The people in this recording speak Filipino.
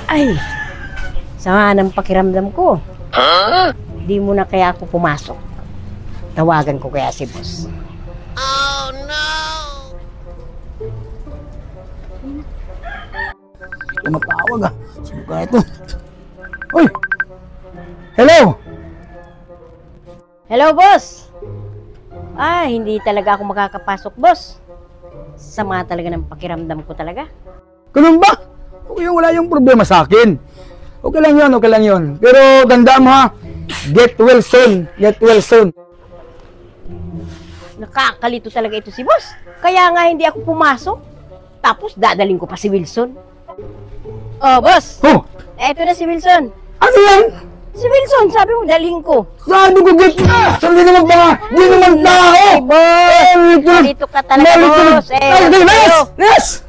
Ay, sama ng pakiramdam ko. Di mo na kaya ako pumasok. Tawagan ko kaya si boss. Oh no! Tumatawag ah. Sino ka ito? Uy! Hello! Hello, boss! Hindi talaga ako makakapasok, boss. Sama talaga ng pakiramdam ko talaga. Ganun ba? Okay, wala yung problema sa akin. Okay lang yun, okay lang yun. Pero tandaan mo ha, get well soon, get well soon. Nakakalito talaga ito si boss. Kaya nga hindi ako pumasok. Tapos dadaling ko pa si Wilson. Oh, boss! Oh, Eto na si Wilson. ano yan? Si Wilson, sabi mo daling ko. Sabi ko get Sabi naman ba? Di naman tao! Boss! Dito ka talaga, boss. Yes! Yes!